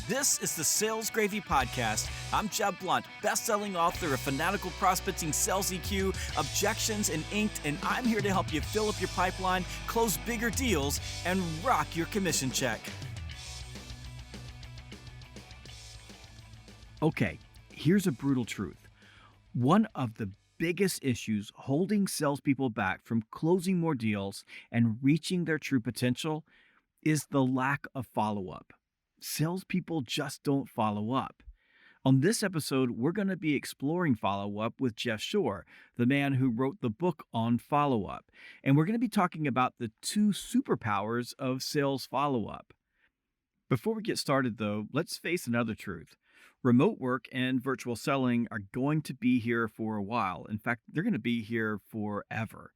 This is the Sales Gravy Podcast. I'm Jeb Blount, best-selling author of Fanatical Prospecting, Sales EQ, Objections, and Inked, and I'm here to help you fill up your pipeline, close bigger deals, and rock your commission check. Okay, here's a brutal truth. One of the biggest issues holding salespeople back from closing more deals and reaching their true potential is the lack of follow-up. Salespeople just don't follow up. On this episode, we're going to be exploring follow-up with Jeff Shore, the man who wrote the book on follow-up. And we're going to be talking about the 2 superpowers of sales follow-up. Before we get started, though, let's face another truth. Remote work and virtual selling are going to be here for a while. In fact, they're going to be here forever.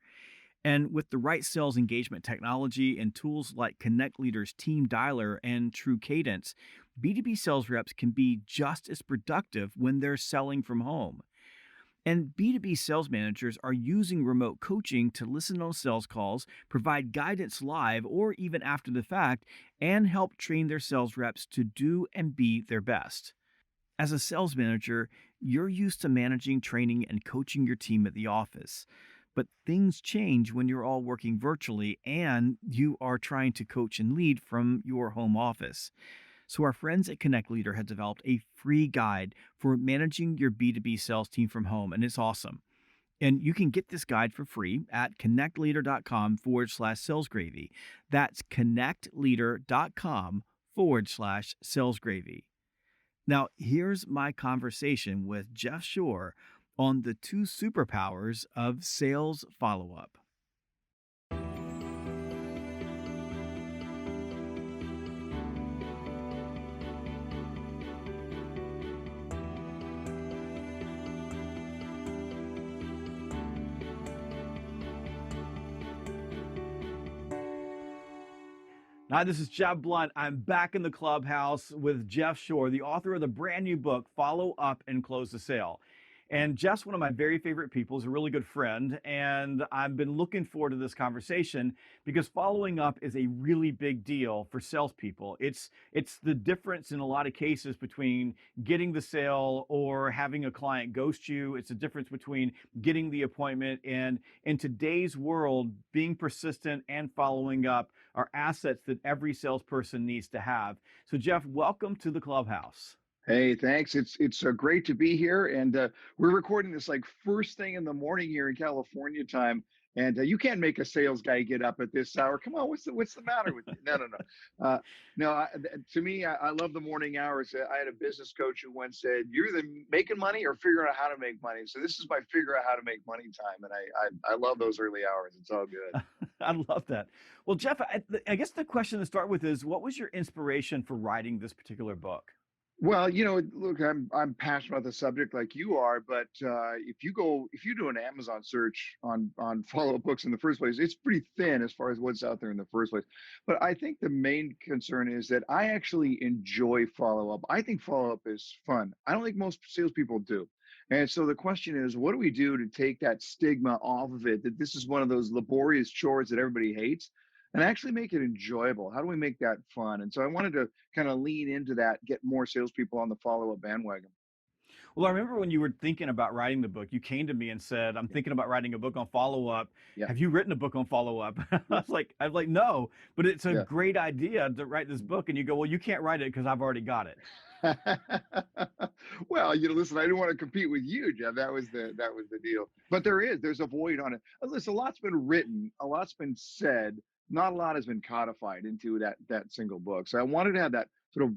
And with the right sales engagement technology and tools like Connect Leader's Team Dialer and True Cadence, B2B sales reps can be just as productive when they're selling from home. And B2B sales managers are using remote coaching to listen on sales calls, provide guidance live or even after the fact, and help train their sales reps to do and be their best. As a sales manager, you're used to managing, training, and coaching your team at the office. But things change when you're all working virtually and you are trying to coach and lead from your home office. So our friends at Connect Leader have developed a free guide for managing your B2B sales team from home, and it's awesome. And you can get this guide for free at connectleader.com/salesgravy. That's connectleader.com/salesgravy. Now, here's my conversation with Jeff Shore on the 2 superpowers of sales follow-up. Hi, this is Jeb Blount. I'm back in the clubhouse with Jeff Shore, the author of the brand new book, Follow Up and Close the Sale. And Jeff's one of my very favorite people. He's a really good friend. And I've been looking forward to this conversation because following up is a really big deal for salespeople. It's the difference in a lot of cases between getting the sale or having a client ghost you. It's the difference between getting the appointment. And in today's world, being persistent and following up are assets that every salesperson needs to have. So Jeff, welcome to the clubhouse. Hey, thanks. It's great to be here, and we're recording this like first thing in the morning here in California time. And you can't make a sales guy get up at this hour. Come on, what's the matter with you? No. To me, I love the morning hours. I had a business coach who once said, "You're either making money or figuring out how to make money." So this is my figure out how to make money time, and I love those early hours. It's all good. I love that. Well, Jeff, I guess the question to start with is, what was your inspiration for writing this particular book? Well, look, I'm passionate about the subject like you are, but if you do an Amazon search on follow-up books in the first place, it's pretty thin as far as what's out there in the first place. But I think the main concern is that I actually enjoy follow-up. I think follow-up is fun. I don't think most salespeople do. And so the question is, what do we do to take that stigma off of it, that this is one of those laborious chores that everybody hates, and actually make it enjoyable? How do we make that fun? And so I wanted to kind of lean into that, get more salespeople on the follow-up bandwagon. Well, I remember when you were thinking about writing the book, you came to me and said, "I'm thinking about writing a book on follow-up. Yeah. Have you written a book on follow-up?" I was like, no, but it's a Yeah. great idea to write this book. And you go, "Well, you can't write it because I've already got it." Well, listen, I didn't want to compete with you, Jeff. That was the deal. But there's a void on it. Listen, a lot's been written, a lot's been said, not a lot has been codified into that single book. So I wanted to have that sort of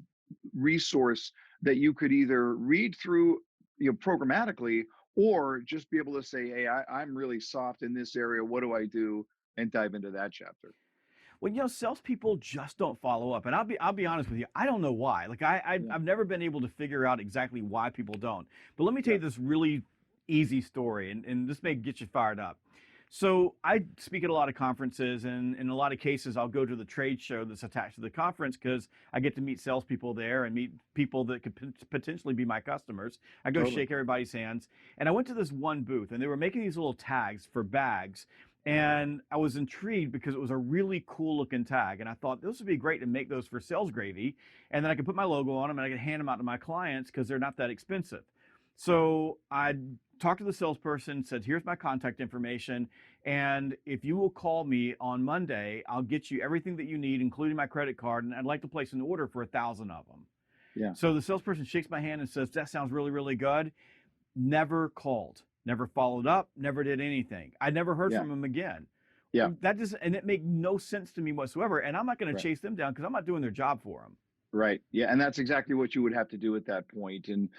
resource that you could either read through, programmatically, or just be able to say, "Hey, I'm really soft in this area. What do I do?" and dive into that chapter. Well, salespeople just don't follow up, and I'll be honest with you. I don't know why. Like I've never been able to figure out exactly why people don't. But let me tell you this really easy story, and this may get you fired up. So I speak at a lot of conferences, and in a lot of cases, I'll go to the trade show that's attached to the conference because I get to meet salespeople there and meet people that could potentially be my customers. I go Totally. shake everybody's hands, and I went to this one booth, and they were making these little tags for bags. And I was intrigued because it was a really cool looking tag. And I thought this would be great to make those for sales gravy. And then I could put my logo on them and I could hand them out to my clients because they're not that expensive. So I talked to the salesperson, said, here's my contact information. And if you will call me on Monday, I'll get you everything that you need, including my credit card. And I'd like to place an order for 1,000 of them. Yeah. So the salesperson shakes my hand and says, that sounds really, really good. Never called, never followed up, never did anything. I never heard Yeah. from him again. Yeah. That just, and it made no sense to me whatsoever. And I'm not going to Right. chase them down because I'm not doing their job for them. Right. Yeah, and that's exactly what you would have to do at that point. And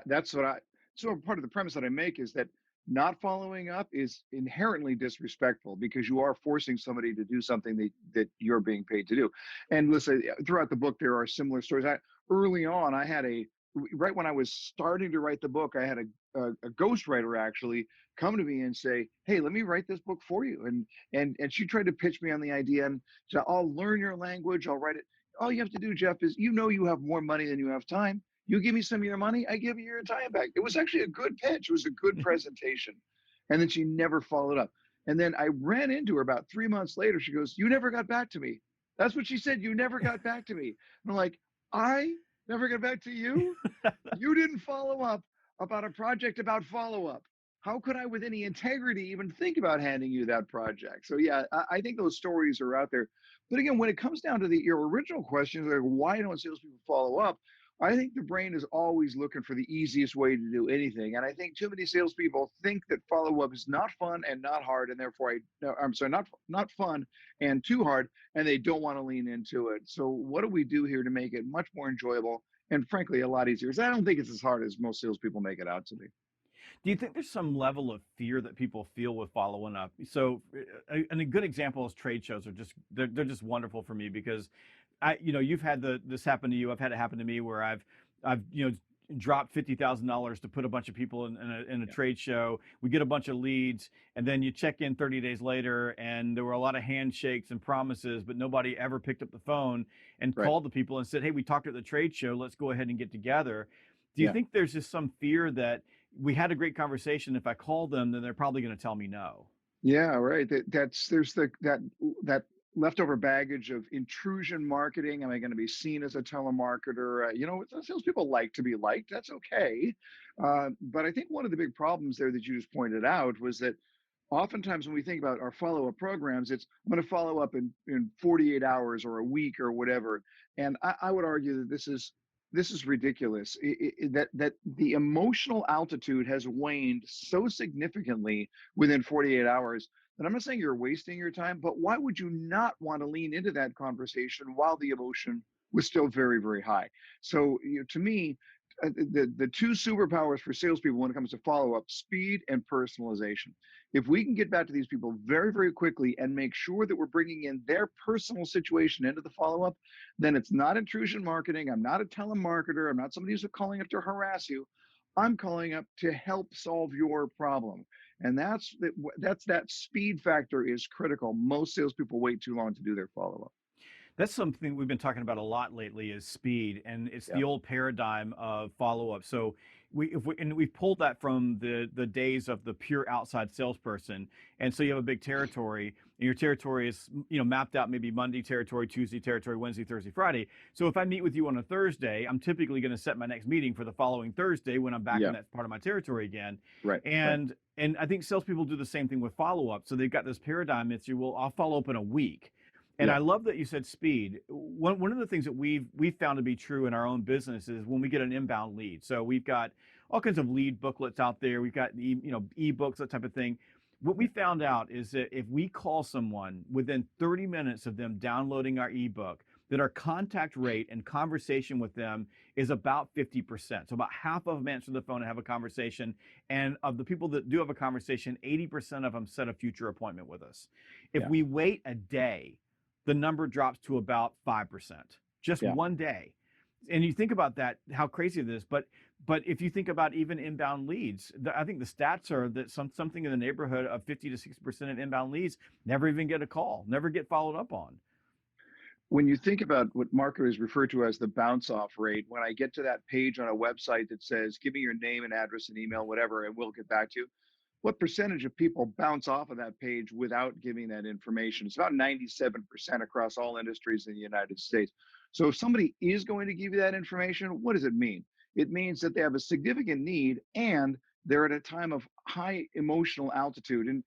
that's what I so part of the premise that I make is that not following up is inherently disrespectful because you are forcing somebody to do something that you're being paid to do. And listen, throughout the book there are similar stories. Early on, I had a right when I was starting to write the book, I had a ghostwriter actually come to me and say, "Hey, let me write this book for you." And she tried to pitch me on the idea and said, "I'll learn your language, I'll write it." All you have to do, Jeff, is you have more money than you have time. You give me some of your money, I give you your time back. It was actually a good pitch. It was a good presentation. And then she never followed up. And then I ran into her about 3 months later. She goes, "You never got back to me." That's what she said. "You never got back to me." And I'm like, "I never got back to you? You didn't follow up about a project about follow up. How could I, with any integrity, even think about handing you that project?" So, yeah, I think those stories are out there. But again, when it comes down to your original question, like why don't salespeople follow up? I think the brain is always looking for the easiest way to do anything. And I think too many salespeople think that follow up is not fun and not hard. And therefore, no, I'm sorry, not fun and too hard. And they don't want to lean into it. So, what do we do here to make it much more enjoyable and frankly a lot easier? 'Cause I don't think it's as hard as most salespeople make it out to be. Do you think there's some level of fear that people feel with following up? So, and a good example is trade shows are just they're just wonderful for me because you've had this happen to you. I've had it happen to me where I've dropped $50,000 to put a bunch of people in a Yeah. trade show. We get a bunch of leads, and then you check in 30 days later, and there were a lot of handshakes and promises, but nobody ever picked up the phone and Right. called the people and said, "Hey, we talked at the trade show. Let's go ahead and get together." Do you Yeah. think there's just some fear that we had a great conversation? If I call them, then they're probably going to tell me no. Yeah, right. That's there's that leftover baggage of intrusion marketing. Am I going to be seen as a telemarketer? Salespeople like to be liked. That's okay. But I think one of the big problems there that you just pointed out was that oftentimes when we think about our follow-up programs, it's I'm going to follow up in 48 hours or a week or whatever. And I would argue that this is ridiculous. That the emotional altitude has waned so significantly within 48 hours that I'm not saying you're wasting your time, but why would you not want to lean into that conversation while the emotion was still very, very high? So, to me, the two superpowers for salespeople when it comes to follow up: speed and personalization. If we can get back to these people very, very quickly and make sure that we're bringing in their personal situation into the follow up, then it's not intrusion marketing. I'm not a telemarketer. I'm not somebody who's calling up to harass you. I'm calling up to help solve your problem. And that speed factor is critical. Most salespeople wait too long to do their follow up. That's something we've been talking about a lot lately is speed, and it's Yeah. the old paradigm of follow up. So we've pulled that from the days of the pure outside salesperson, and so you have a big territory, and your territory is mapped out, maybe Monday territory, Tuesday territory, Wednesday, Thursday, Friday. So if I meet with you on a Thursday, I'm typically going to set my next meeting for the following Thursday when I'm back in Yeah. that part of my territory again, Right. Right. and I think salespeople do the same thing with follow up. So they've got this paradigm. It's well, I'll follow up in a week. And Yeah. I love that you said speed. One of the things that we've found to be true in our own business is when we get an inbound lead. So we've got all kinds of lead booklets out there. We've got ebooks, that type of thing. What we found out is that if we call someone within 30 minutes of them downloading our ebook, that our contact rate and conversation with them is about 50%. So about half of them answer the phone and have a conversation. And of the people that do have a conversation, 80% of them set a future appointment with us. If Yeah. we wait a day, the number drops to about 5%, just Yeah. one day. And you think about that, how crazy it is. But if you think about even inbound leads, I think the stats are that something in the neighborhood of 50 to 60% of inbound leads never even get a call, never get followed up on. When you think about what marketers refer to as the bounce off rate, when I get to that page on a website that says, "Give me your name and address and email, whatever, and we'll get back to you." what percentage of people bounce off of that page without giving that information? It's about 97% across all industries in the United States. So if somebody is going to give you that information, what does it mean? It means that they have a significant need and they're at a time of high emotional altitude. And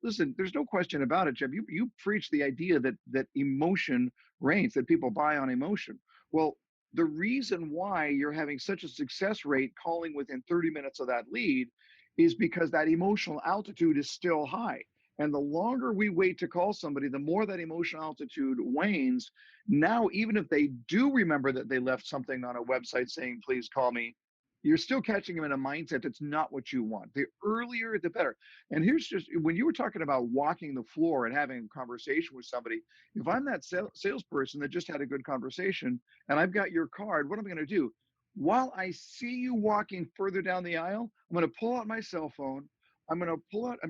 listen, there's no question about it, Jeb. You preach the idea that emotion reigns, that people buy on emotion. Well, the reason why you're having such a success rate calling within 30 minutes of that lead is because that emotional altitude is still high. And the longer we wait to call somebody, the more that emotional altitude wanes. Now, even if they do remember that they left something on a website saying, please call me, you're still catching them in a mindset that's not what you want. The earlier, the better. And here's just when you were talking about walking the floor and having a conversation with somebody, if I'm that salesperson that just had a good conversation and I've got your card, what am I going to do? While I see you walking further down the aisle, I'm going to pull out my cell phone. I'm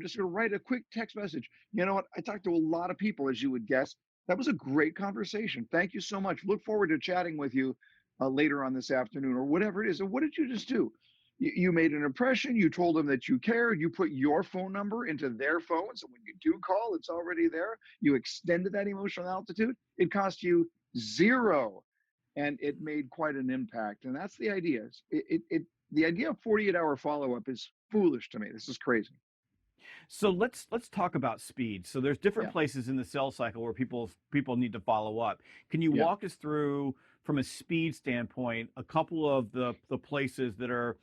just going to write a quick text message. You know what? I talked to a lot of people, as you would guess. That was a great conversation. Thank you so much. Look forward to chatting with you later on this afternoon or whatever it is. And what did you just do? You made an impression. You told them that you cared. You put your phone number into their phone. So when you do call, it's already there. You extended that emotional altitude. It cost you zero. And it made quite an impact. And that's the idea. The idea of 48-hour follow-up is foolish to me. This is crazy. So let's talk about speed. So there's different Yeah. places in the sales cycle where people need to follow up. Can you Yeah. walk us through, from a speed standpoint, a couple of the places that are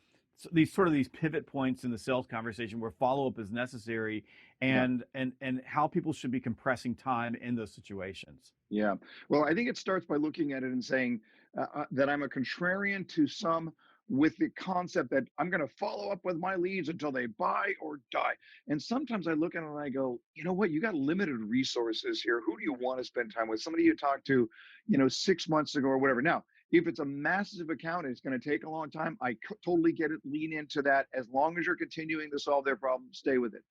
these pivot points in the sales conversation where follow up is necessary, Yeah. and how people should be compressing time in those situations? Yeah. Well, I think it starts by looking at it and saying that I'm a contrarian to some with the concept that I'm going to follow up with my leads until they buy or die. And sometimes I look at it and I go, you know what? You got limited resources here. Who do you want to spend time with? Somebody you talked to, 6 months ago or whatever. Now, if it's a massive account and it's going to take a long time, I totally get it. Lean into that. As long as you're continuing to solve their problem, stay with it.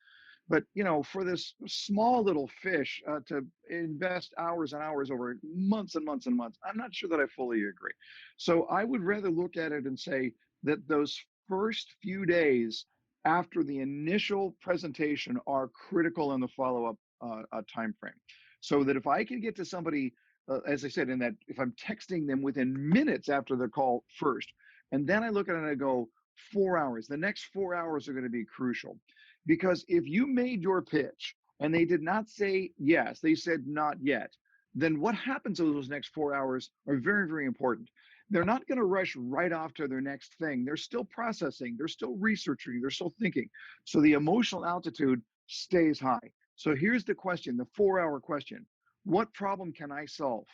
But for this small little fish to invest hours and hours over months and months and months, I'm not sure that I fully agree. So I would rather look at it and say that those first few days after the initial presentation are critical in the follow-up time frame. So that if I can get to somebody, as I said, in that if I'm texting them within minutes after the call first, and then I look at it and I go 4 hours, the next 4 hours are going to be crucial. Because if you made your pitch and they did not say yes, they said not yet, then what happens in those next 4 hours are very, very important. They're not going to rush right off to their next thing. They're still processing, they're still researching, they're still thinking. So the emotional altitude stays high. So here's the question, the 4 hour question. What problem can I solve?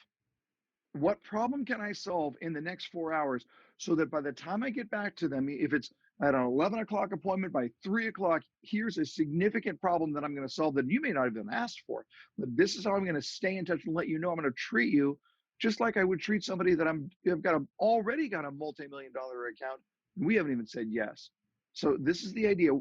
What problem can I solve in the next 4 hours so that by the time I get back to them, if it's at an 11 o'clock appointment, by 3 o'clock, here's a significant problem that I'm going to solve that you may not have even asked for. But this is how I'm going to stay in touch and let you know I'm going to treat you just like I would treat somebody that I've already got a multi-million-dollar account. We haven't even said yes. So this is the idea.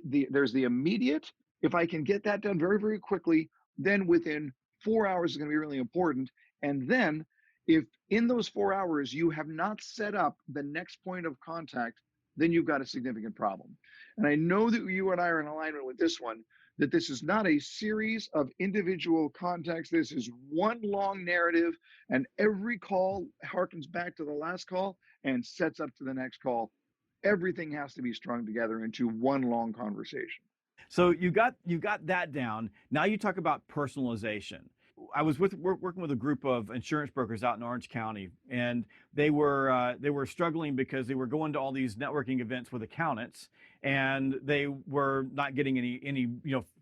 There's the immediate. If I can get that done very, very quickly, then within 4 hours is going to be really important. And then if in those 4 hours you have not set up the next point of contact, then you've got a significant problem. And I know that you and I are in alignment with this one, that this is not a series of individual contacts. This is one long narrative, and every call harkens back to the last call and sets up to the next call. Everything has to be strung together into one long conversation. So you got that down. Now you talk about personalization. I was working with a group of insurance brokers out in Orange County, and they were struggling because they were going to all these networking events with accountants, and they were not getting any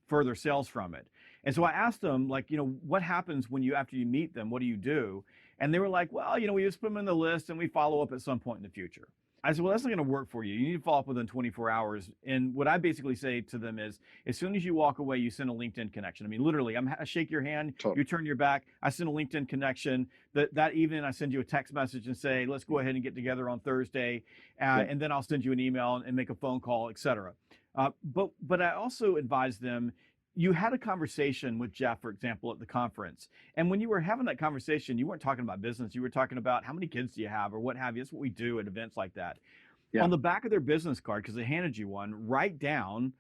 further sales from it. And so I asked them, like, what happens when after you meet them, what do you do? And they were like, well, we just put them in the list and we follow up at some point in the future. I said, well, that's not going to work for you. You need to follow up within 24 hours. And what I basically say to them is, as soon as you walk away, you send a LinkedIn connection. I mean, literally, I shake your hand, Totally. you turn your back, I send a LinkedIn connection. That evening, I send you a text message and say, let's go ahead and get together on Thursday. Yeah. And then I'll send you an email and make a phone call, etc. But I also advise them, you had a conversation with Jeff, for example, at the conference. And when you were having that conversation, you weren't talking about business. You were talking about how many kids do you have or what have you. That's what we do at events like that. Yeah. On the back of their business card, because they handed you one, write down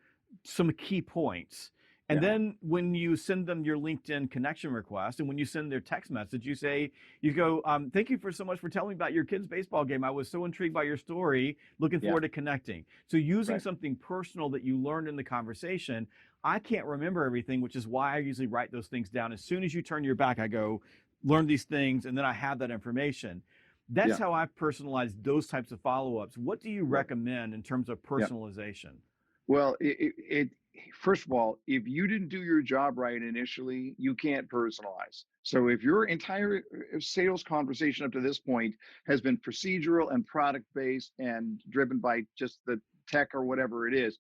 some key points. And Yeah. then when you send them your LinkedIn connection request, and when you send their text message, you go, thank you for so much for telling me about your kid's baseball game. I was so intrigued by your story. Looking Yeah. forward to connecting. So using Right. something personal that you learned in the conversation. I can't remember everything, which is why I usually write those things down. As soon as you turn your back, I go, learn these things, and then I have that information. That's Yeah. how I personalize those types of follow-ups. What do you Right. recommend in terms of Yeah. personalization? Well, first of all, if you didn't do your job right initially, you can't personalize. So if your entire sales conversation up to this point has been procedural and product based and driven by just the tech or whatever it is,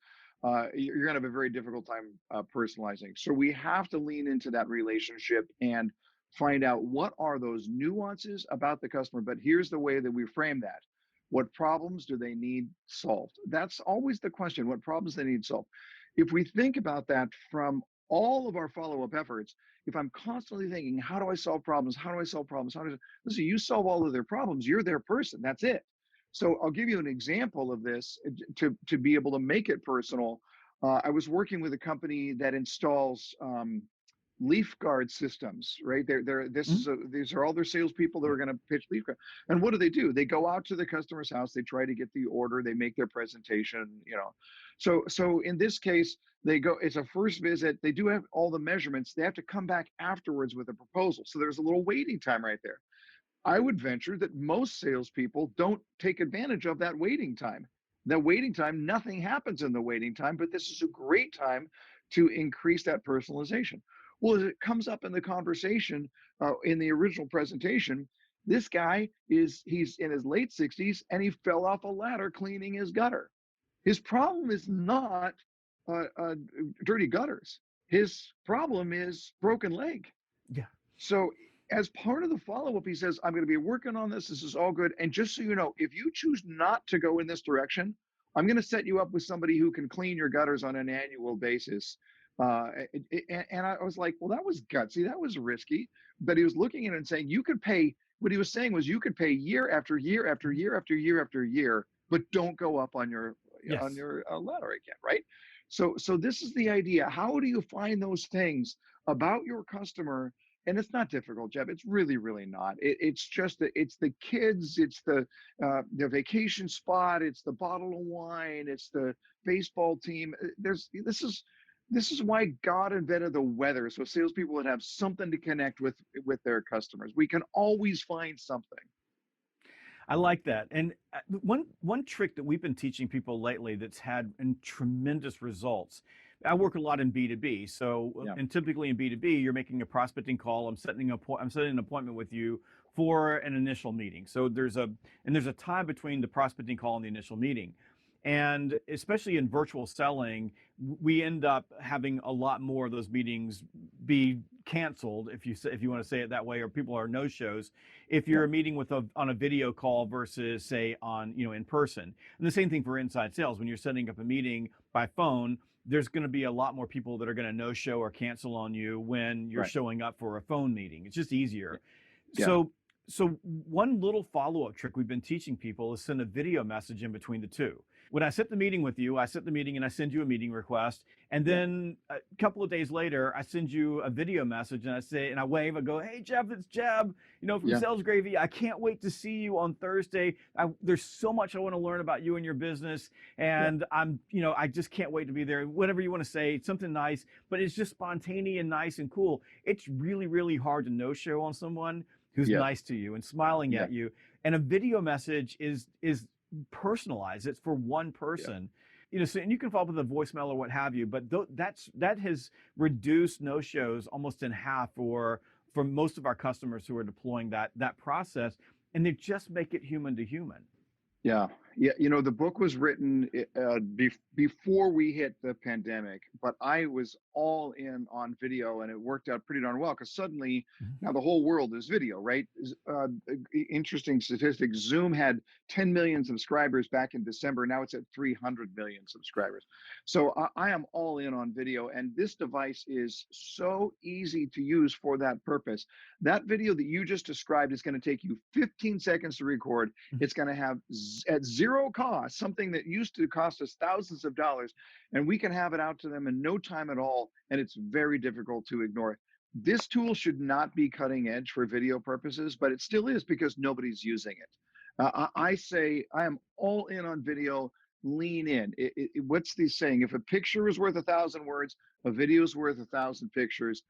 you're going to have a very difficult time personalizing. So we have to lean into that relationship and find out what are those nuances about the customer. But here's the way that we frame that: what problems do they need solved? That's always the question. What problems they need solved? If we think about that from all of our follow-up efforts, if I'm constantly thinking, how do I solve problems? How do I solve problems? How do I... Listen, you solve all of their problems, you're their person. That's it. So I'll give you an example of this to be able to make it personal. I was working with a company that installs leaf guard systems, right? Mhm. These are all their salespeople that Yeah. are going to pitch leaf guard. And what do? They go out to the customer's house, they try to get the order, they make their presentation, you know. So in this case, they go, it's a first visit, they do have all the measurements, they have to come back afterwards with a proposal. So there's a little waiting time right there. I would venture that most salespeople don't take advantage of that waiting time. That waiting time, nothing happens in the waiting time, but this is a great time to increase that personalization. Well, as it comes up in the conversation in the original presentation, this guy he's in his late 60s and he fell off a ladder cleaning his gutter. His problem is not dirty gutters. His problem is broken leg. Yeah. So as part of the follow-up, he says, I'm going to be working on this. This is all good. And just so you know, if you choose not to go in this direction, I'm going to set you up with somebody who can clean your gutters on an annual basis. And I was like, well, that was gutsy. That was risky. But he was looking at it and saying, you could pay, what he was saying was you could pay year after year after Mhm. year after year after year, but don't go up on Yes. your ladder again, right? So this is the idea. How do you find those things about your customer? And it's not difficult, Jeb. It's really, really not. It's just that it's the kids, it's the vacation spot, it's the bottle of wine, it's the baseball team. There's this is why God invented the weather, so salespeople would have something to connect with their customers. We can always find something. I like that. And one trick that we've been teaching people lately that's had tremendous results. I work a lot in B2B. So, Yeah, and typically in B2B, you're making a prospecting call. I'm setting an appointment with you for an initial meeting. So there's a time between the prospecting call and the initial meeting. And especially in virtual selling, we end up having a lot more of those meetings be canceled, if you want to say it that way, or people are no shows if yeah, you're meeting on a video call versus say on in person. And the same thing for inside sales. When you're setting up a meeting by phone, there's going to be a lot more people that are going to no show or cancel on you when you're right. showing up for a phone meeting. It's just Yeah, easier. yeah, So one little follow-up trick we've been teaching people is send a video message in between the two. When I set the meeting with you, I set the meeting and I send you a meeting request. And yeah, then a couple of days later, I send you a video message and I wave, I go, hey, Jeff, it's Jeb, from yeah, Sales Gravy. I can't wait to see you on Thursday. There's so much I want to learn about you and your business. yeah, And I just can't wait to be there. Whatever you want to say, something nice, but it's just spontaneous and nice and cool. It's really, really hard to no show on someone who's yeah, nice to you and smiling yeah, at you. And a video message is personalized. It's for one yeah. person. So and you can follow up with a voicemail or what have you, but that has reduced no shows almost in half for most of our customers who are deploying that process, and they just make it human to human. Yeah, yeah. The book was written before we hit the pandemic, but I was all in on video, and it worked out pretty darn well because suddenly Mhm. now the whole world is video, right? Interesting statistic: Zoom had 10 million subscribers back in December. Now it's at 300 million subscribers. So I am all in on video, and this device is so easy to use for that purpose. That video that you just described is going to take you 15 seconds to record. Mhm. It's going to have at zero cost, something that used to cost us thousands of dollars, and we can have it out to them in no time at all, and it's very difficult to ignore. This tool should not be cutting edge for video purposes, but it still is because nobody's using it. I say I am all in on video. Lean in. What's the saying? If a picture is worth 1,000 words, a video is worth 1,000 pictures.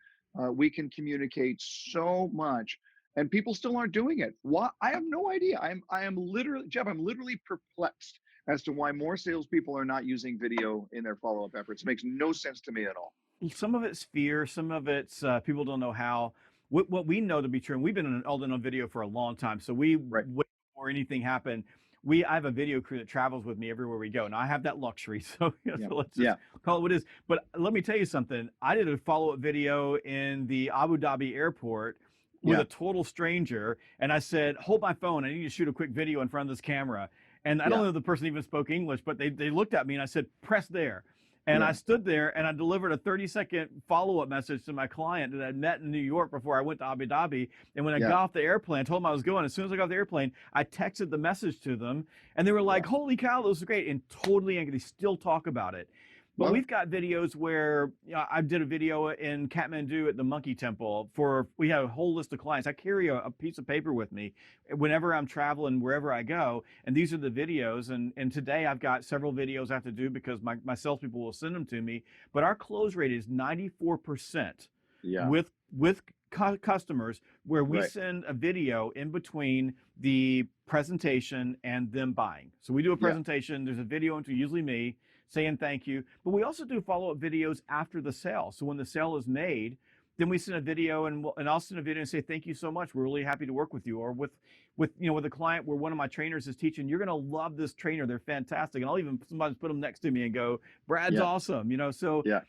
We can communicate so much, and people still aren't doing it. Why? I have no idea. I am literally, Jeff. I'm literally perplexed as to why more salespeople are not using video in their follow-up efforts. It makes no sense to me at all. Some of it's fear, some of it's people don't know how. What we know to be true, and we've been in Alden on video for a long time, so Right. way before anything happened, I have a video crew that travels with me everywhere we go, and I have that luxury. So, Yeah. so let's just Yeah. call it what it is. But let me tell you something. I did a follow up video in the Abu Dhabi airport with Yeah. a total stranger, and I said, "Hold my phone. I need to shoot a quick video in front of this camera." And I don't Yeah. know if the person even spoke English, but they looked at me and I said, "Press there." And I Yeah. stood there and I delivered a 30-second follow-up message to my client that I'd met in New York before I went to Abu Dhabi. And when I Yeah. got off the airplane, I told them I was going. As soon as I got off the airplane, I texted the message to them and they were like, Yeah. "Holy cow, this was great." And totally angry. They still talk about it. But Love it. we've got videos where I did a video in Kathmandu at the Monkey Temple we have a whole list of clients. I carry a piece of paper with me whenever I'm traveling, wherever I go. And these are the videos. And today I've got several videos I have to do because my salespeople will send them to me. But our close rate is 94% Yeah. with customers where we Right. send a video in between the presentation and them buying. So we do a Yeah. presentation, there's a video into usually me saying thank you, but we also do follow-up videos after the sale. So when the sale is made, then we send a video and I'll send a video and say thank you so much. We're really happy to work with you. Or with a client where one of my trainers is teaching, you're going to love this trainer. They're fantastic. And I'll even sometimes put them next to me and go, Brad's Yeah. awesome. So Yeah.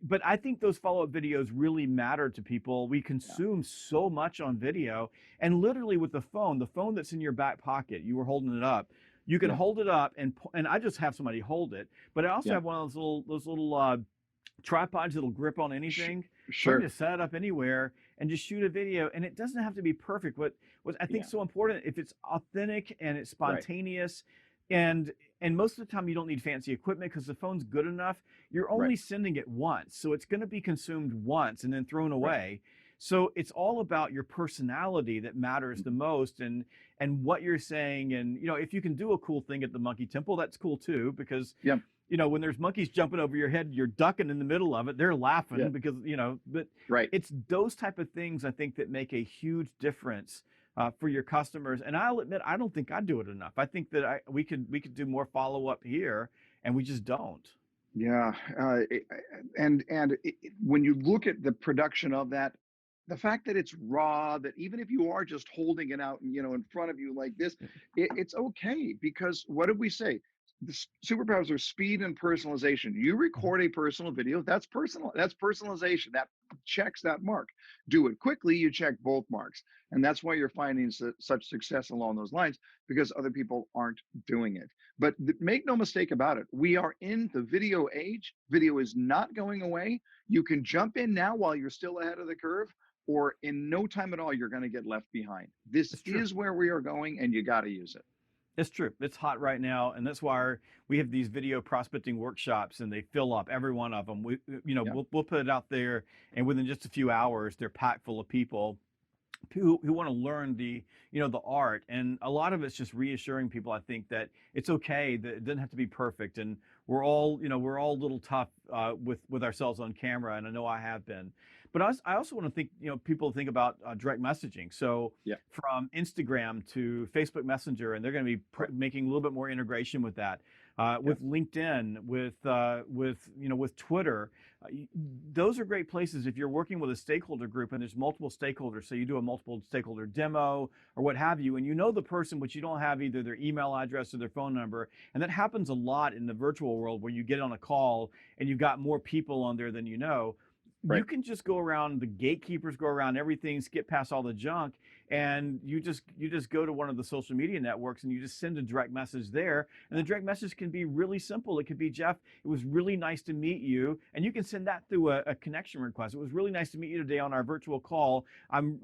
but I think those follow-up videos really matter to people. We Yeah. consume so much on video, and literally with the phone that's in your back pocket, you were holding it up. You can Yeah. hold it up, and I just have somebody hold it. But I also Yeah. have one of those little tripods that'll grip on Sh- anything. So I can Sure. just set it up anywhere and just shoot a video. And it doesn't have to be perfect. What I think Yeah. is so important, if it's authentic and it's Right. spontaneous, and most of the time you don't need fancy equipment because the phone's good enough. You're Right. only sending it once, so it's going to be consumed once and then thrown Right. away. So it's all about your personality that matters the most, and what you're saying. And if you can do a cool thing at the Monkey Temple, that's cool too, because Yeah. when there's monkeys jumping over your head, you're ducking in the middle of it. They're Yeah. laughing because but Right. it's those type of things I think that make a huge difference for your customers. And I'll admit, I don't think I do it enough. I think that we could do more follow up here, and we just don't. Yeah. When you look at the production of that, the fact that it's raw, that even if you are just holding it out, in front of you like this, it's okay, because what did we say? The superpowers are speed and personalization. You record a personal video, that's personal. That's personalization. That checks that mark. Do it quickly, you check both marks, and that's why you're finding such success along those lines, because other people aren't doing it. But make no mistake about it, we are in the video age. Video is not going away. You can jump in now while you're still ahead of the curve, or in no time at all, you're going to get left behind. This It's true. is where we are going, and you got to use it. It's true. It's hot right now, and that's why we have these video prospecting workshops, and they fill up every one of them. Yeah. We'll put it out there, and within just a few hours, they're packed full of people who want to learn the art. And a lot of it's just reassuring people, I think, that it's okay, that it doesn't have to be perfect, and we're all a little tough with ourselves on camera, and I know I have been. But I also want to think, people think about direct messaging. So Yeah. from Instagram to Facebook Messenger, and they're going to be Right. making a little bit more integration with that, Yeah. with LinkedIn, with Twitter. Those are great places if you're working with a stakeholder group and there's multiple stakeholders. So you do a multiple stakeholder demo or what have you, and you know the person, but you don't have either their email address or their phone number. And that happens a lot in the virtual world where you get on a call and you've got more people on there than you know. You Right. can just go around, the gatekeepers go around everything, skip past all the junk, and you just go to one of the social media networks and you just send a direct message there. And the direct message can be really simple. It could be, Jeff, it was really nice to meet you, and you can send that through a connection request. It was really nice to meet you today on our virtual call. I'm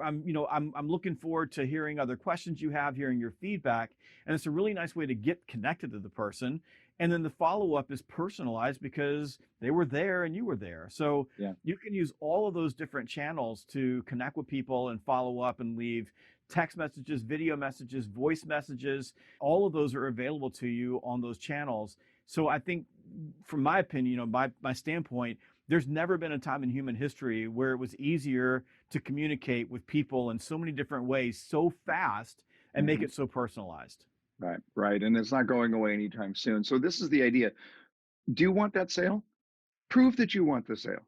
looking forward to hearing other questions you have, hearing your feedback, and it's a really nice way to get connected to the person. And then the follow up is personalized because they were there and you were there. So Yeah. you can use all of those different channels to connect with people and follow up and leave text messages, video messages, voice messages. All of those are available to you on those channels. So I think, from my opinion, my standpoint, there's never been a time in human history where it was easier to communicate with people in so many different ways so fast and make Mhm. it so personalized. Right, right. And it's not going away anytime soon. So this is the idea. Do you want that sale? Prove that you want the sale.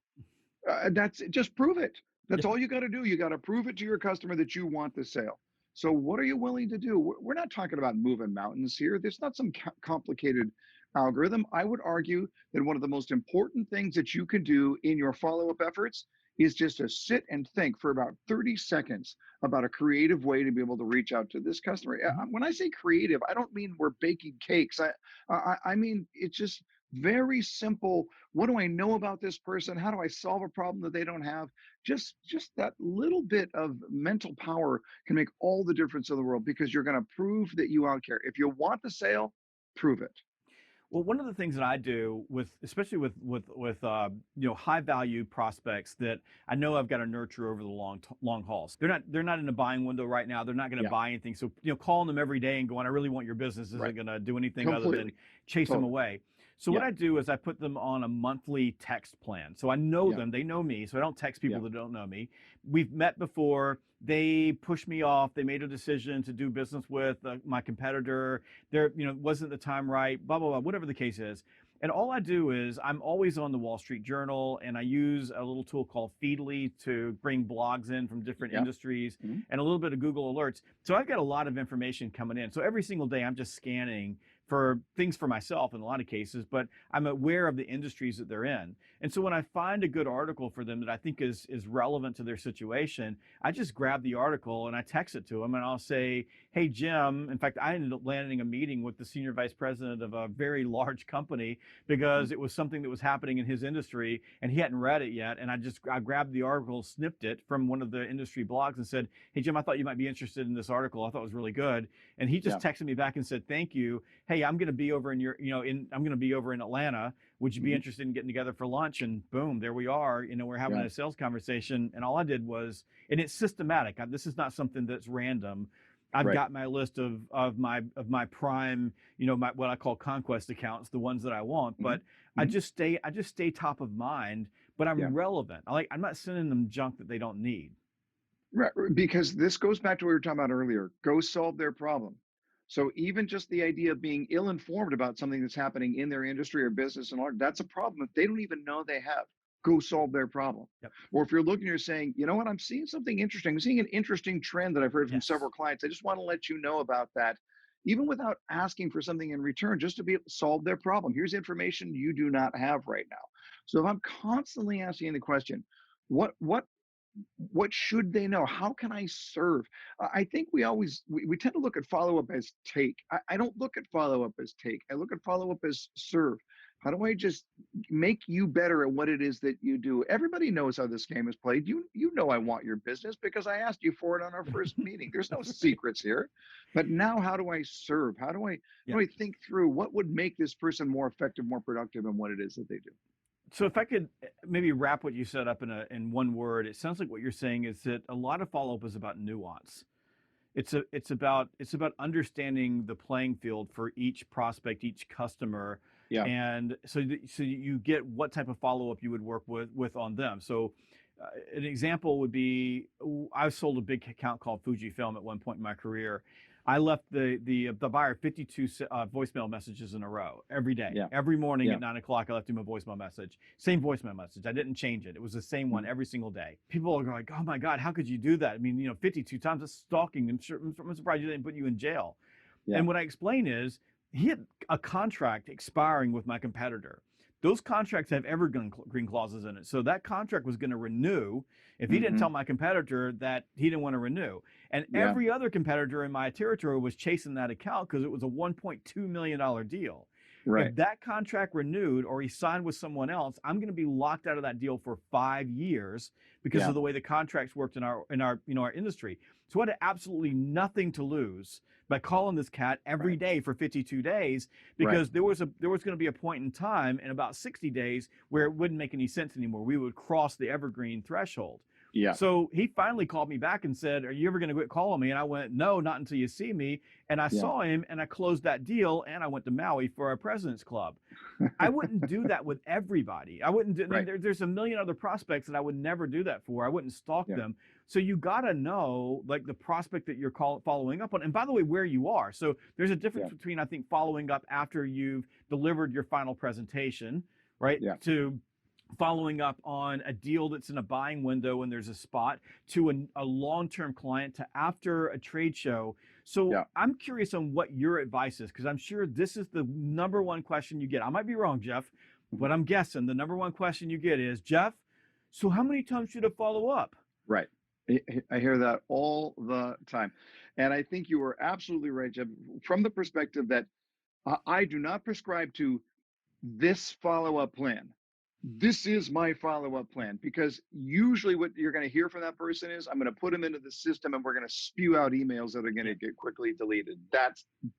That's just prove it. That's all you got to do. You got to prove it to your customer that you want the sale. So what are you willing to do? We're not talking about moving mountains here. There's not some complicated algorithm. I would argue that one of the most important things that you can do in your follow-up efforts is just to sit and think for about 30 seconds about a creative way to be able to reach out to this customer. Mhm. When I say creative, I don't mean we're baking cakes. I mean it's just very simple. What do I know about this person? How do I solve a problem that they don't have? Just that little bit of mental power can make all the difference in the world, because you're going to prove that you out care. If you want the sale, prove it. Well, one of the things that I do with, especially with high value prospects that I know I've got to nurture over the long hauls. They're not in a buying window right now. They're not going to Yeah, buy anything. So calling them every day and going, I really want your business, right. isn't going to do anything other than Completely. chase them Totally. away. So what Yeah, I do is I put them on a monthly text plan. So I know yeah, them, they know me. So I don't text yeah. people that don't know me. We've met before. They pushed me off. They made a decision to do business with my competitor. There, wasn't the time right, blah, blah, blah, whatever the case is. And all I do is I'm always on the Wall Street Journal, and I use a little tool called Feedly to bring blogs in from different Yeah. industries Mhm. and a little bit of Google Alerts. So I've got a lot of information coming in. So every single day I'm just scanning for things for myself in a lot of cases, but I'm aware of the industries that they're in. And so when I find a good article for them that I think is relevant to their situation, I just grab the article and I text it to them and I'll say, hey, Jim. In fact, I ended up landing a meeting with the senior vice president of a very large company Mhm. because it was something that was happening in his industry and he hadn't read it yet. And I grabbed the article, snipped it from one of the industry blogs and said, hey, Jim, I thought you might be interested in this article. I thought it was really good. And he just Yeah. texted me back and said, thank you. Hey, I'm going to be over in I'm going to be over in Atlanta. Would you be Mhm. interested in getting together for lunch? And boom, there we are. We're having Yeah. a sales conversation. And all I did was, and it's systematic. This is not something that's random. I've Right. got my list of my prime, my what I call conquest accounts, the ones that I want. Mhm. But I Mhm. just stay top of mind. But Yeah. I'm relevant. I'm not sending them junk that they don't need. Right, because this goes back to what we were talking about earlier. Go solve their problem. So even just the idea of being ill-informed about something that's happening in their industry or business and art, that's a problem that they don't even know they have. Go solve their problem. Yep. Or if you're looking, you're saying, you know what, I'm seeing something interesting. I'm seeing an interesting trend that I've heard from Yes. several clients. I just want to let you know about that, even without asking for something in return, just to be able to solve their problem. Here's information you do not have right now. So if I'm constantly asking the question, what should they know? How can I serve? I think we tend to look at follow up as take. I don't look at follow up as take. I look at follow up as serve. How do I just make you better at what it is that you do? Everybody knows how this game is played. You know I want your business because I asked you for it on our first meeting. There's no secrets here. But now how do I serve? Yeah. How do I think through what would make this person more effective, more productive in what it is that they do? So if I could maybe wrap what you said up in one word, it sounds like what you're saying is that a lot of follow up is about nuance. It's about understanding the playing field for each prospect, each customer, Yeah. and so you get what type of follow up you would work with on them. So an example would be, I sold a big account called Fujifilm at one point in my career. I left the buyer 52 voicemail messages in a row every day. Yeah. Every morning Yeah. at 9 o'clock, I left him a voicemail message. Same voicemail message. I didn't change it. It was the same one Mhm. every single day. People are like, "Oh my God, how could you do that?" I mean, 52 times. That's stalking. I'm surprised you didn't put you in jail. Yeah. And what I explain is he had a contract expiring with my competitor. those contracts have evergreen clauses in it. So that contract was going to renew if he didn't Hmm. tell my competitor that he didn't want to renew. And Yeah. every other competitor in my territory was chasing that account because it was a $1.2 million deal. Right. If that contract renewed or he signed with someone else, I'm going to be locked out of that deal for 5 years because Yeah. of the way the contracts worked in our industry. So I had absolutely nothing to lose by calling this cat every Right. day for 52 days Right. because there was going to be a point in time in about 60 days where it wouldn't make any sense anymore. We would cross the evergreen threshold. Yeah. So he finally called me back and said, "Are you ever going to quit calling me?" And I went, "No, not until you see me." And I Yeah. saw him and I closed that deal and I went to Maui for our President's Club. I wouldn't do that with everybody. I wouldn't do, I mean, Right. there's a million other prospects that I would never do that for. I wouldn't stalk Yeah. them. So you got to know like the prospect that you're following up on. And by the way, where you are. So there's a difference Yeah. between, I think, following up after you've delivered your final presentation, right? Yeah. To following up on a deal that's in a buying window and there's a spot to a long-term client to after a trade show. So Yeah. I'm curious on what your advice is because I'm sure this is the number one question you get. I might be wrong, Jeff, Mhm. but I'm guessing the number one question you get is, Jeff, so how many times should I follow up? Right. I hear that all the time. And I think you are absolutely right, Jeb, from the perspective that I do not prescribe to this follow-up plan. This is my follow-up plan because usually what you're going to hear from that person is I'm going to put them into the system and we're going to spew out emails that are going Yeah. to get quickly deleted.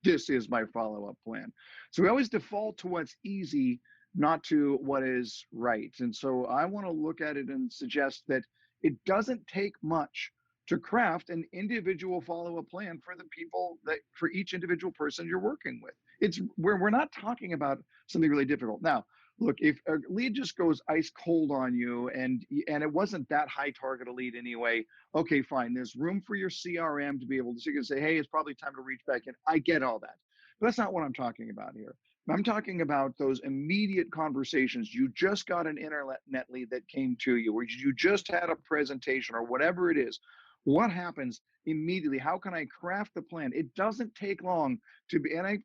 This is my follow-up plan. So we always default to what's easy, not to what is right. And so I want to look at it and suggest that it doesn't take much to craft an individual follow-up plan for the people that for each individual person you're working with. It's where we're not talking about something really difficult. Now, look, if a lead just goes ice cold on you and it wasn't that high target a lead anyway, okay, fine. There's room for your CRM to be able to, so you can say, hey, it's probably time to reach back in. I get all that. But that's not what I'm talking about here. I'm talking about those immediate conversations. You just got an internet lead that came to you, or you just had a presentation, or whatever it is. What happens immediately? How can I craft the plan? It doesn't take long to be, and I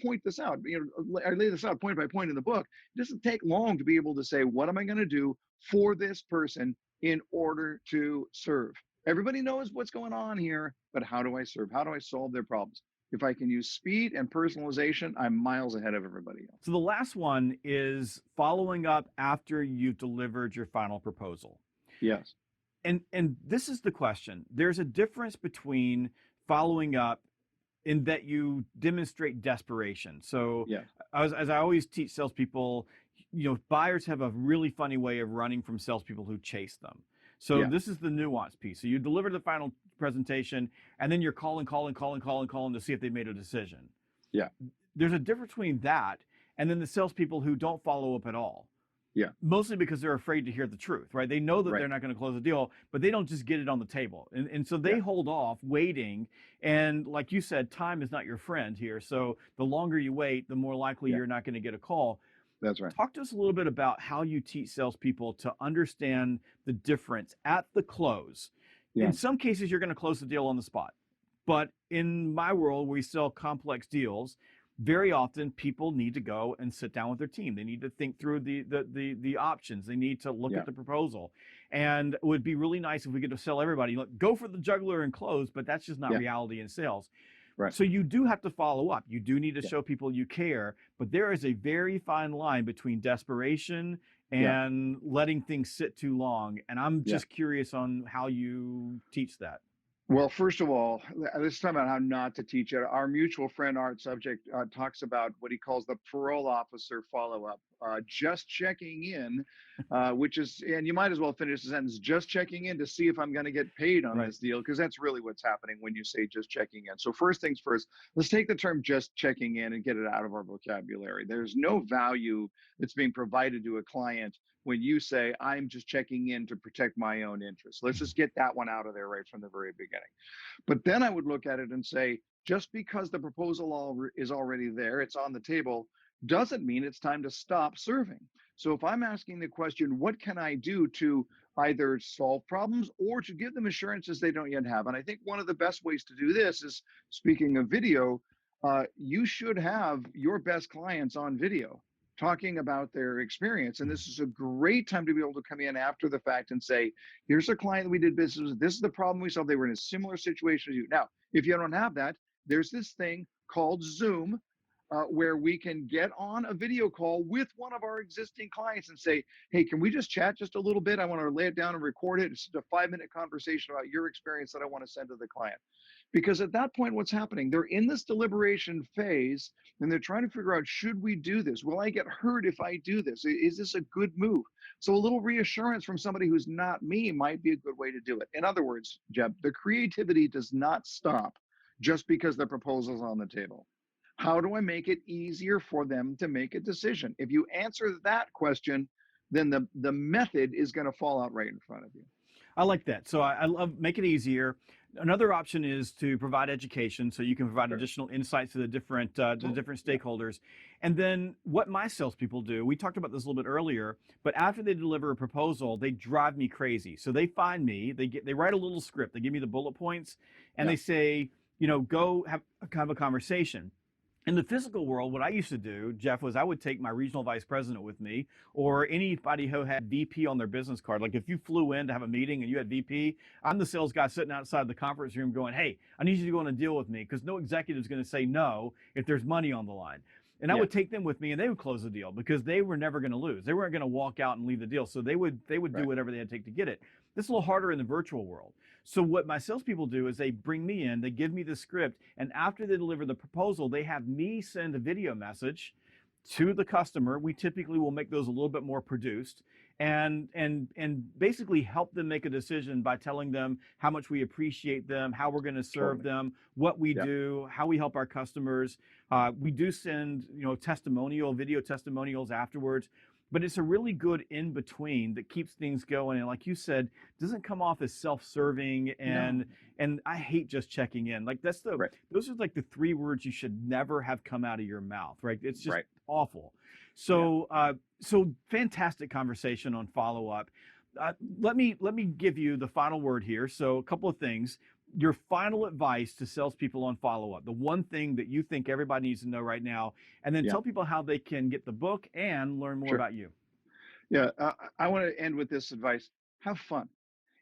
point this out, I lay this out point by point in the book. It doesn't take long to be able to say, what am I going to do for this person in order to serve? Everybody knows what's going on here, but how do I serve? How do I solve their problems? If I can use speed and personalization, I'm miles ahead of everybody else. So the last one is following up after you've delivered your final proposal. Yes. And this is the question. There's a difference between following up in that you demonstrate desperation. So, Yes. as I always teach salespeople, buyers have a really funny way of running from salespeople who chase them. So Yeah. this is the nuance piece. So you deliver the final presentation, and then you're calling to see if they made a decision. Yeah. There's a difference between that and then the salespeople who don't follow up at all, Yeah. mostly because they're afraid to hear the truth, right? They know that Right. they're not going to close the deal, but they don't just get it on the table. And so they Yeah. hold off waiting. And like you said, time is not your friend here. So the longer you wait, the more likely Yeah. you're not going to get a call. That's right. Talk to us a little bit about how you teach salespeople to understand the difference at the close. In Yeah. some cases, you're going to close the deal on the spot. But in my world, where we sell complex deals, very often people need to go and sit down with their team. They need to think through the options. They need to look Yeah. at the proposal. And it would be really nice if we could sell everybody, look, go for the juggler and close, but that's just not Yeah. reality in sales. Right. So you do have to follow up. You do need to Yeah. show people you care, but there is a very fine line between desperation Yeah. and letting things sit too long. And I'm Yeah. just curious on how you teach that. Well, first of all, let's talk about how not to teach it. Our mutual friend, Art Subject, talks about what he calls the parole officer follow up. Just checking in, which is, and you might as well finish the sentence, just checking in to see if I'm going to get paid on Right. this deal, because that's really what's happening when you say just checking in. So, first things first, let's take the term just checking in and get it out of our vocabulary. There's no value that's being provided to a client when you say, I'm just checking in to protect my own interests. Let's just get that one out of there right from the very beginning. But then I would look at it and say, just because the proposal is already there, it's on the table, doesn't mean it's time to stop serving. So if I'm asking the question, what can I do to either solve problems or to give them assurances they don't yet have? And I think one of the best ways to do this is, speaking of video, you should have your best clients on video. talking about their experience. And this is a great time to be able to come in after the fact and say, here's a client that we did business with. This is the problem we solved. They were in a similar situation as you. Now, if you don't have that, there's this thing called Zoom. Where we can get on a video call with one of our existing clients and say, hey, can we just chat just a little bit? I want to lay it down and record it. It's just a 5-minute conversation about your experience that I want to send to the client. Because at that point, what's happening? They're in this deliberation phase and they're trying to figure out, should we do this? Will I get hurt if I do this? Is this a good move? So a little reassurance from somebody who's not me might be a good way to do it. In other words, Jeb, the creativity does not stop just because the proposal's on the table. How do I make it easier for them to make a decision? If you answer that question, then the method is going to fall out right in front of you. I like that. So I love make it easier. Another option is to provide education, so you can provide Sure. additional insights to the Totally. different Yeah. stakeholders. And then what my salespeople do, we talked about this a little bit earlier, but after they deliver a proposal, they drive me crazy. So they find me, they write a little script, they give me the bullet points, and Yeah. they say, you know, go have a kind of a conversation. In the physical world, what I used to do, Jeff, was I would take my regional vice president with me or anybody who had VP on their business card. Like if you flew in to have a meeting and you had VP, I'm the sales guy sitting outside the conference room going, hey, I need you to go on a deal with me because no executive is going to say no if there's money on the line. And I Yeah. would take them with me and they would close the deal because they were never going to lose. They weren't going to walk out and leave the deal. So they would do Right. whatever they had to take to get it. This is a little harder in the virtual world. So what my salespeople do is they bring me in, they give me the script, and after they deliver the proposal, they have me send a video message to the customer. We typically will make those a little bit more produced and basically help them make a decision by telling them how much we appreciate them, how we're going to serve Totally. them, what we Yeah. do, how we help our customers. We do send testimonial video testimonials afterwards, but it's a really good in between that keeps things going. And like you said, doesn't come off as self-serving No. and I hate just checking in. Like Right. those are like the three words you should never have come out of your mouth, right? It's just Right. awful. Yeah. So fantastic conversation on follow up. Let me give you the final word here. So a couple of things. Your final advice to salespeople on follow up, the one thing that you think everybody needs to know right now, and then Yeah. tell people how they can get the book and learn more Sure. about you. Yeah. I want to end with this advice. Have fun.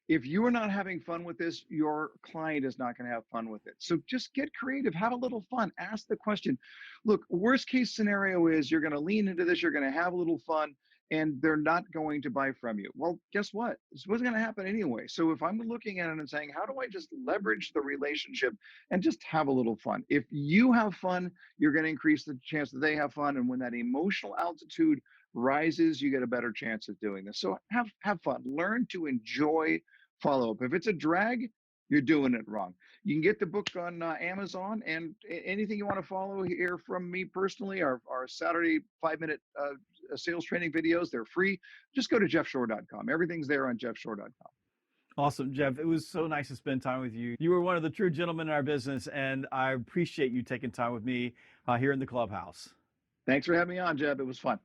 If you are not having fun with this, your client is not going to have fun with it. So just get creative, have a little fun, ask the question. Look, worst case scenario is you're going to lean into this, you're going to have a little fun, and they're not going to buy from you. Well, guess what? This wasn't going to happen anyway. So if I'm looking at it and saying, how do I just leverage the relationship and just have a little fun? If you have fun, you're going to increase the chance that they have fun. And when that emotional altitude rises, you get a better chance of doing this. So have fun. Learn to enjoy follow up. If it's a drag, you're doing it wrong. You can get the book on Amazon, and anything you want to follow here from me personally, our Saturday 5-minute sales training videos, they're free. Just go to jeffshore.com. Everything's there on jeffshore.com. Awesome, Jeff. It was so nice to spend time with you. You were one of the true gentlemen in our business, and I appreciate you taking time with me here in the clubhouse. Thanks for having me on, Jeb. It was fun.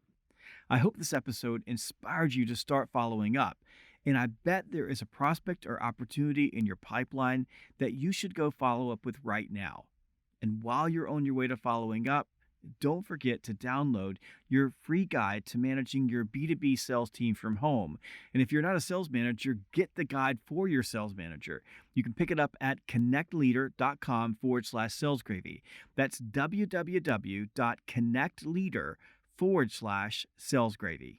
I hope this episode inspired you to start following up. And I bet there is a prospect or opportunity in your pipeline that you should go follow up with right now. And while you're on your way to following up, don't forget to download your free guide to managing your B2B sales team from home. And if you're not a sales manager, get the guide for your sales manager. You can pick it up at connectleader.com/salesgravy. That's www.connectleader.com/salesgravy.